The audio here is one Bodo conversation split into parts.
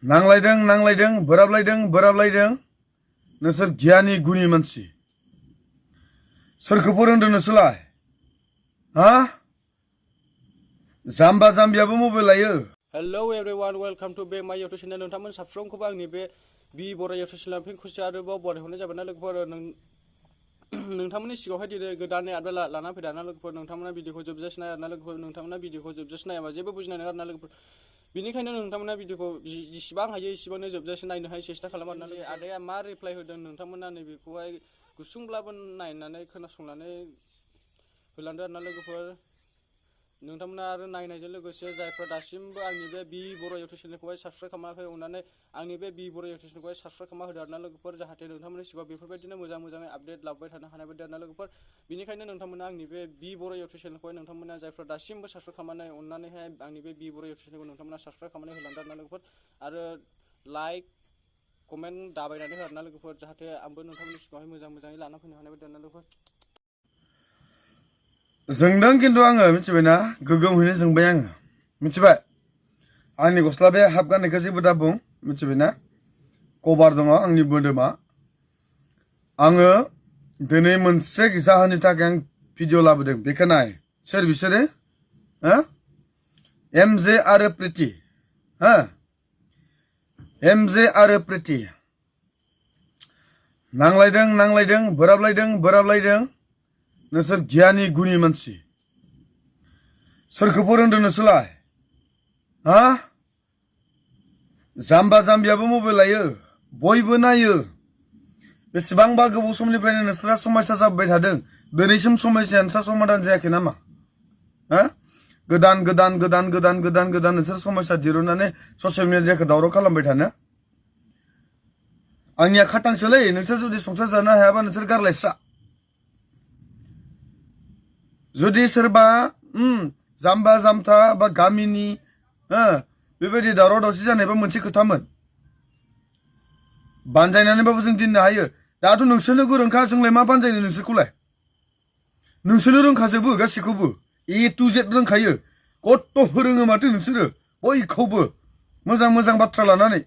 नांलायदों बोराबलायदों नोंसोर गियानि गुनि मानसि सोरखौ फोरोंदों नोंसोरलाय हा जाम्बा जाम्बियाबो मबाइल लायो। हेलो एवरीवन वेलकम टू बेक माय यूट्यूब चैनल नोंथांमोन साफ्रोमखौबो आंनि बे बि बर' यूट्यूब चैनल फिन खनसे आरोबाव बरायहरनाय जाबाय ना लोगोफोर नोंथांमोननि सिगाङावहाय दिनै गोदानै आपडेट लाना फैदों ना लोगोफोर नोंथांमोना भिडिअखौ जोबजासे नाय आरोना लोगोफोर नोंथांमोना भिडिअखौ जोबजासे नायाबा जेबो बुजिनाय नङा आरोना लोगोफोर बेनिखायनो नोंथांमोना भिडिअखौ जेसेबां हायो एसेबांनो जोबजासे नायनोहाय सेस्था खालाम आरोना आदाया मा रिप्लाय होदों नोंथांमोना नैबेखौहाय गुसुंब्लाबो नायनानै खोनासंनानै होलांदो आरोना लोगोफोर नोंथांमोना आरो नायनायजों लोगोसे जायफ्रा दासिमबो आंनि बे बि बर' यूट्यूब चैनेलखौहाय साबस्क्राइब खालामाखै अननानै आंनि बे बि बर' यूट्यूब चैनेलखौहाय साबस्क्राइब खालामना होदो आरोना लोगोफोर जाहाथे नोंथांमोननि सिगाङाव बेफोरबायदिनो मोजाङै आपडेट लाबोबाय थानो हानाय बायदि आरोना लोगोफोर बेनिखायनो नोंथांमोना आंनि बे बि बर' यूट्यूब चैनेलखौहाय नोंथांमोना जायफ्रा दासिमबो साबस्क्राइब खालामनानै अननानैहाय आंनि बे बि बर' यूट्यूब चैनेलखौ नोंथांमोना साबस्क्राइब खालामनानै होलांदो आरोना लोगोफोर आरो लाइक कमेन्ट दाबायनानै हो आरोना लोगोफोर जाहाथे आंबो नोंथांमोननि सिगाङावहाय मोजाङै लाना फैनो हानाय बायदि आरोना लोगोफोर जोंदों खिन्थु आङो मिथिबायना गोगोमहैनो जोंबाय आङो मिथिबाय आंनि गस्ला बे हाफ गाननायखौ जेबो दा बुं मिथिबायना कभार दङ आंनि मोदोमा आङो दिनै मोनसे जाहोननि थाखाय आं भिडिअ लाबोदों बेखौ नाय सोर बिसोरो एमजे आरो प्रिति एमजे आरो प्रिति नांलायदों बोराबलायदों नोंसोर गियानि गुनि मानसि सोरखौ फोरोंदों नोंसोरलाय हा जाम्बा जाम्बियाबो मबाइल लायो बयबो नायो बेसेबांबा गोबाव समनिफ्रायनो नोंसोरा समस्या जाबाय थादों दिनैसिम समस्याया समाधान जायाखै नामा हा गोदान नोंसोर समस्या दिरुननानै ससियेल मिडियाखौ दावराव खालामबाय थानो आंनिया खाटांसोलै नोंसोर जुदि संसार जानो हायाबा नोंसोर गारलायस्रा जुदि सोरबा जाम्बा जाम्था बा गामिनि बेबायदि दावराव दावसि जानायबा मोनसे खोथामोन बानजायनानैबाबो जों दोननो हायो दाथ' नोंसोरनो गोरोंखा जोंलाय मा बानजायनो नोंसोरनो रोंखाजोबो गासैखौबो ए टु जेड रोंखायो कत फोरोङो माथो नोंसोरो बयखौबो मोजां बाथ्रा लानानै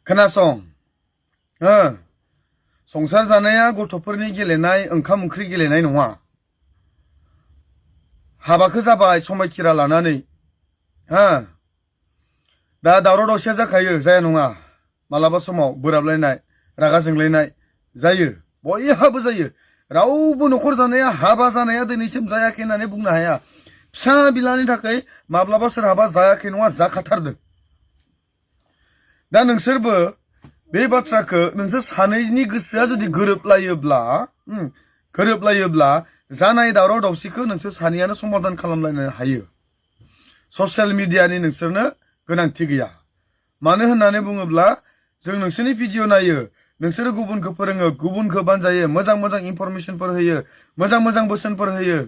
खोनासं संसार जानाया गथ'फोरनि गेलेनाय ओंखाम ओंख्रि गेलेनाय नङा हाबाखौ जाबाय समायखिरा लानानै दा दावराव दावसिया जाखायो जाया नङा मालाबा समाव बोराबलायनाय रागा जोंलायनाय जायो बयहाबो जायो रावबो न'खर जानाया हाबा जानाया दिनैसिम जायाखै होननानै बुंनो हाया फिसा बिलानि थाखाय माब्लाबा सोरहाबा जायाखै नङा जाखाथारदों दा नोंसोरबो बे बाथ्राखौ नोंसोर सानैनि गोसोआ जुदि गोरोबलायोब्ला जानाय दावराव दावसिखौ नोंसोर सानैयानो समाधान खालामलायनो हायो ससियेल मिडियानि नोंसोरनो गोनांथि गैया मानो होननानै बुङोब्ला जों नोंसोरनि भिडिअ नायो नोंसोरो गुबुनखौ फोरोङो गुबुनखौ बानजायो मोजां इनफरमेशनफोर होयो मोजां बोसोनफोर होयो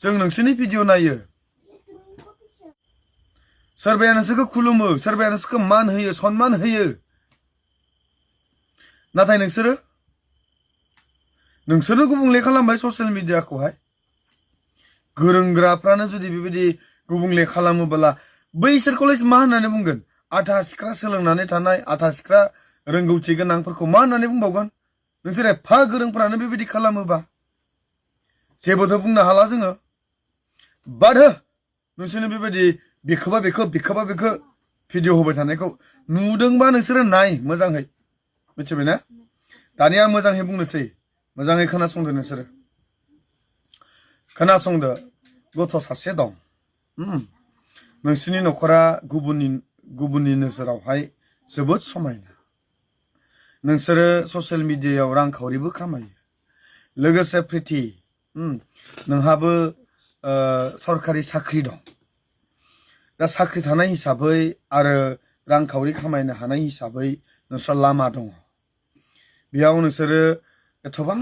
जों नोंसोरनि भिडिअ नायो सोरबाया नोंसोरखौ खुलुमो सोरबाया नोंसोरखौ मान होयो सन्मान होयो नाथाय नोंसोरनो गुबुंले खालामबाय ससियेल मिडियाखौहाय गोरोंग्राफ्रानो जुदि बेबायदि गुबुंले खालामोब्ला बैसोरखौलाय मा होननानै बुंगोन आधा सिख्रा सोलोंनानै थानाय आधा सिख्रा रोंगौथि गोनांफोरखौ मा होननानै बुंबावगोन नोंसोर एफा गोरोंफ्रानो बेबायदि खालामोबा जेबोथ' बुंनो हाला जोङो बाद हो नोंसोरनो बेबायदि बेखौबा बेखौ भिडिअ होबाय थानायखौ नुदोंबा नोंसोरो नाय मोजाङै मिथिबायना दानिया मोजाङै बुंनोसै मोजाङै खोनासंदो नोंसोरो खोनासंदो गथ' सासे दं नोंसोरनि न'खरा गुबुननि नोजोरावहाय जोबोद समायना नोंसोरो ससियेल मिडियायाव रांखावरिबो खामायो लोगोसे प्रिति नोंहाबो सरकारि साख्रि दं दा साख्रि थानाय हिसाबै आरो रांखावरि खामायनो हानाय हिसाबै नोंस्रा लामा दङ बेयाव नोंसोरो एथबां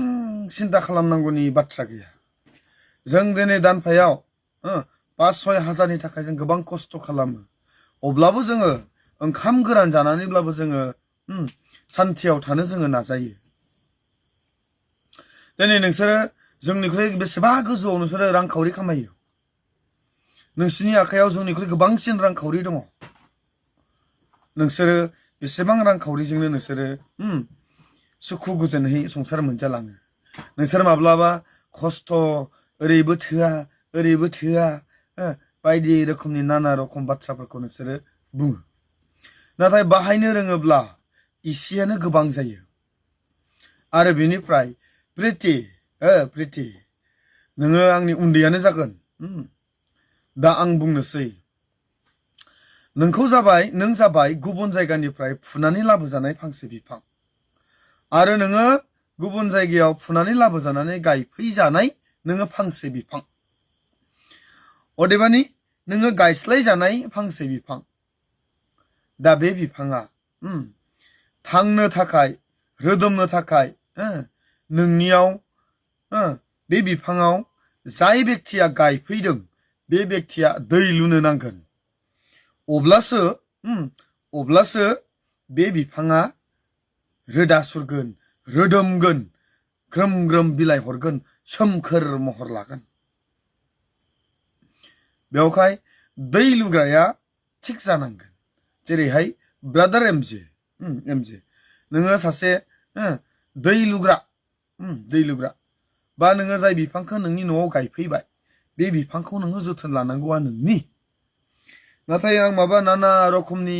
सिन्था खालामनांगौनि बाथ्रा गैया जों दिनै दानफायाव 5-6 हाजारनि थाखाय जों गोबां खस्थ' खालामो अब्लाबो जोङो ओंखाम गोरान जानानैब्लाबो जोङो सान्थियाव थानो जोङो नाजायो दिनै नोंसोरो जोंनिख्रुइ बेसेबा गोजौआव नोंसोरो रांखावरि खामायो नोंसोरनि आखायाव जोंनिख्रुइ गोबांसिन रांखावरि दङ नोंसोरो बेसेबां रांखावरिजोंनो नोंसोरो सुखु गोजोनहै संसार मोनजालाङो नोंसोर माब्लाबा खस्थ' ओरैबो थोआ बायदि रोखोमनि नाना रखम बाथ्राफोरखौ नोंसोरो बुङो नाथाय बाहायनो रोङोब्ला इसेयानो गोबां जायो आरो बेनिफ्राय प्रिति नोङो आंनि उन्दैयानो जागोन दा आं बुंनोसै नों जाबाय गुबुन जायगानिफ्राय फुनानै लाबोजानाय फांसे बिफां आरो नोङो गुबुन जायगायाव फुनानै लाबोजानानै गायफैजानाय नोङो फांसे बिफां अदेबानि नोङो गायस्लायजानाय फांसे बिफां दा बे बिफाङा थांनो थाखाय रोदोमनो थाखाय नोंनियाव बे बिफाङाव जाय बेक्तिया गायफैदों बे बेक्तिया दै लुनो नांगोन अब्लासो बे बिफाङा रोदा सुरगोन रोदोमगोन ग्रोम ग्रोम बिलाइ हरगोन सोमखोर महर लागोन बेवहाय दै लुग्राया थिग जानांगोन जेरैहाय ब्रादार एमजे नोङो सासे दै लुग्रा बा नोङो जाय बिफांखौ नोंनि न'आव गायफैबाय बे बिफांखौ नोङो जोथोन लानांगौआ नोंनि नाथाय आं माबा नाना रोखोमनि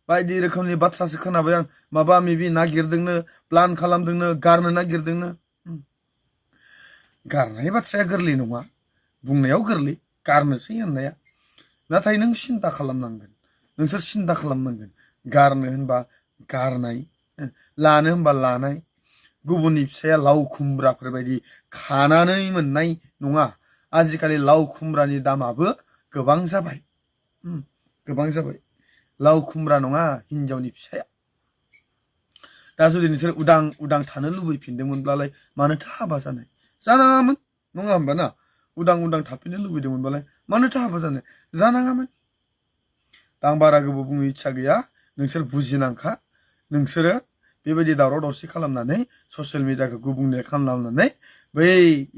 बायदि रोखोमनि बाथ्रासो खोनाबाय आं माबा माबि नागिरदोंनो प्लान खालामदोंनो गारनो नागिरदोंनो गारनाय बाथ्राया गोरलै नङा बुंनायाव गोरलै गारनोसै होननाया नाथाय नों सिन्था खालामनांगोन नोंसोर सिन्था खालामनांगोन गारनो होनबा गारनाय लानो होनबा लानाय गुबुननि फिसाया लाव खुमब्राफोर बायदि खानानै मोननाय नङा आजिखालि लाव खुमब्रानि दामाबो गोबां जाबाय लाव खुमब्रा नङा हिनजावनि फिसाया दा जुदि नोंसोर उदां थानो लुबैफिनदोंमोनब्लालाय मानोथो हाबा जानाय जानाङामोन नङा होमबा ना उदां थाफिननो लुबैदोंमोनबालाय मानोथो हाबा जानाङामोन दा आं बारा गोबाव बुंनो इच्छा गैया नोंसोर बुजिनांखा नोंसोरो बेबायदि दावराव दावसि खालामनानै ससियेल मिडियाखौ गुबुंले खालामनानै बै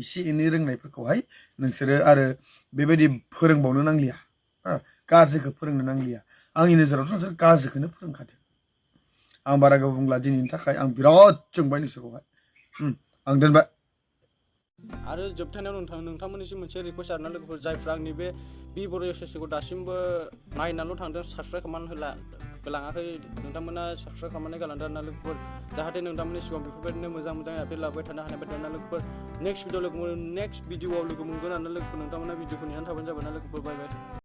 एसे एनै रोंनायफोरखौहाय नोंसोरो आरो बेबायदि फोरोंबावनो नांलिया गाज्रिखौ फोरोंनो नांलिया आंनि नोजोरावथ' नोंसोर गाज्रिखौनो फोरोंखादों आं बारा गोबाव बुंला दिनैनि थाखाय आं बिराद जोंबाय नोंसोरखौहाय आं दोनबाय आरो जोबथारनायाव नोंथांमोननिसिम मोनसे रिकुवेस्ट आरोना लोगोफोर जायफ्रा आंनि बे बि बर' चेनेलखौ दासिमबो नायनानैल' थांदों साबस्क्राइब खालामनानै होलाङाखै नोंथांमोना साबस्क्राइब खालामनानै गालांदों आरोना लोगोफोर जाहाथे नोंथांमोननि सिगाङाव बेफोरबायदिनो मोजां आपडेट लाबोबाय थानो हानाय बायदि आरोना लोगोफोर नेक्स्ट भिडिअआव लोगो मोनगोन आरोना लोगोफोर नोंथांमोना भिडिअखौ नेनानै थाबानो जाबाय ना लोगोफोर बाय बाय